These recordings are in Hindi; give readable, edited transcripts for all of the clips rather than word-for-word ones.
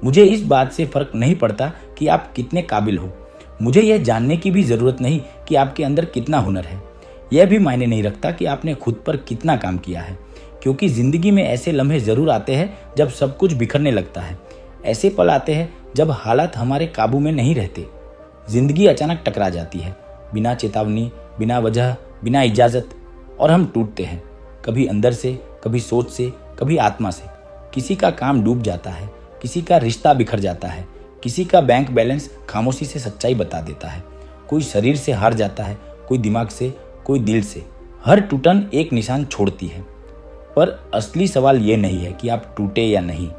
मुझे इस बात से फर्क नहीं पड़ता कि आप कितने काबिल हो। मुझे यह जानने की भी ज़रूरत नहीं कि आपके अंदर कितना हुनर है। यह भी मायने नहीं रखता कि आपने खुद पर कितना काम किया है, क्योंकि ज़िंदगी में ऐसे लम्हे ज़रूर आते हैं जब सब कुछ बिखरने लगता है। ऐसे पल आते हैं जब हालात हमारे काबू में नहीं रहते। ज़िंदगी अचानक टकरा जाती है, बिना चेतावनी, बिना वजह, बिना इजाज़त, और हम टूटते हैं। कभी अंदर से, कभी सोच से, कभी आत्मा से। किसी का काम डूब जाता है, किसी का रिश्ता बिखर जाता है, किसी का बैंक बैलेंस खामोशी से सच्चाई बता देता है। कोई शरीर से हार जाता है, कोई दिमाग से, कोई दिल से। हर टूटन एक निशान छोड़ती है। पर असली सवाल ये नहीं है कि आप टूटे या नहीं।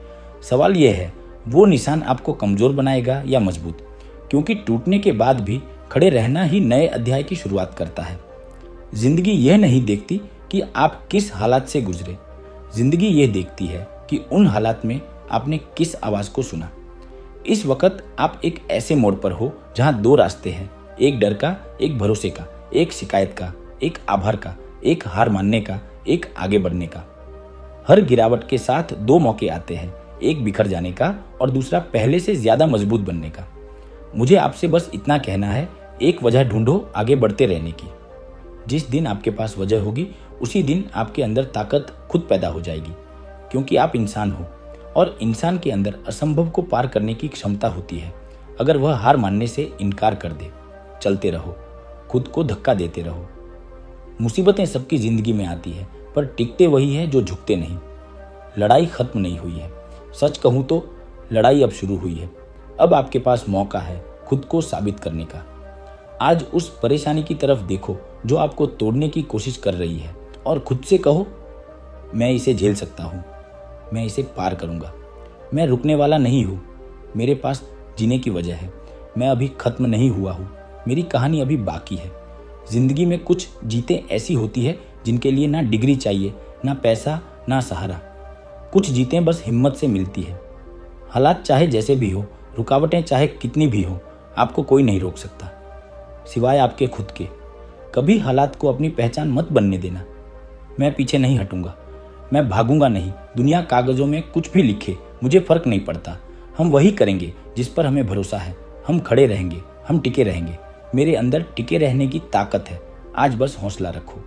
सवाल ये है, वो निशान आपको कमज़ोर बनाएगा या मजबूत? क्योंकि टूटने के बाद भी खड़े रहना ही नए अध्याय की शुरुआत करता है। ज़िंदगी यह नहीं देखती कि आप किस हालात से गुजरे। ज़िंदगी ये देखती है कि उन हालात में आपने किस आवाज़ को सुना। इस वक्त आप एक ऐसे मोड़ पर हो जहाँ दो रास्ते हैं, एक डर का, एक भरोसे का, एक शिकायत का, एक आभार का, एक हार मानने का, एक आगे बढ़ने का। हर गिरावट के साथ दो मौके आते हैं, एक बिखर जाने का और दूसरा पहले से ज़्यादा मजबूत बनने का। मुझे आपसे बस इतना कहना है, एक वजह ढूंढो आगे बढ़ते रहने की। जिस दिन आपके पास वजह होगी, उसी दिन आपके अंदर ताकत खुद पैदा हो जाएगी, क्योंकि आप इंसान हो और इंसान के अंदर असंभव को पार करने की क्षमता होती है। अगर वह हार मानने से इनकार कर दे, चलते रहो, खुद को धक्का देते रहो। मुसीबतें सबकी ज़िंदगी में आती है, पर टिकते वही है जो झुकते नहीं। लड़ाई खत्म नहीं हुई है। सच कहूँ तो लड़ाई अब शुरू हुई है। अब आपके पास मौका है खुद को साबित करने का। आज उस परेशानी की तरफ देखो जो आपको तोड़ने की कोशिश कर रही है, और खुद से कहो, मैं इसे झेल सकता हूँ, मैं इसे पार करूँगा। मैं रुकने वाला नहीं हूँ, मेरे पास जीने की वजह है। मैं अभी खत्म नहीं हुआ हूँ, मेरी कहानी अभी बाकी है। ज़िंदगी में कुछ जीतें ऐसी होती है जिनके लिए ना डिग्री चाहिए, ना पैसा, ना सहारा। कुछ जीतें बस हिम्मत से मिलती है। हालात चाहे जैसे भी हो, रुकावटें चाहे कितनी भी हो, आपको कोई नहीं रोक सकता सिवाय आपके खुद के। कभी हालात को अपनी पहचान मत बनने देना। मैं पीछे नहीं हटूंगा, मैं भागूंगा नहीं। दुनिया कागज़ों में कुछ भी लिखे, मुझे फ़र्क नहीं पड़ता। हम वही करेंगे जिस पर हमें भरोसा है। हम खड़े रहेंगे, हम टिके रहेंगे। मेरे अंदर टिके रहने की ताकत है। आज बस हौसला रखो।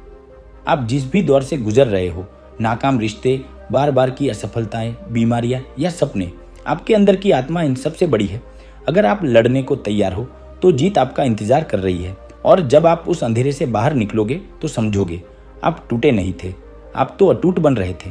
आप जिस भी दौर से गुजर रहे हो, नाकाम रिश्ते, बार बार की असफलताएं, बीमारियां या सपने, आपके अंदर की आत्मा इन सबसे बड़ी है। अगर आप लड़ने को तैयार हो तो जीत आपका इंतजार कर रही है। और जब आप उस अंधेरे से बाहर निकलोगे तो समझोगे आप टूटे नहीं थे, आप तो अटूट बन रहे थे।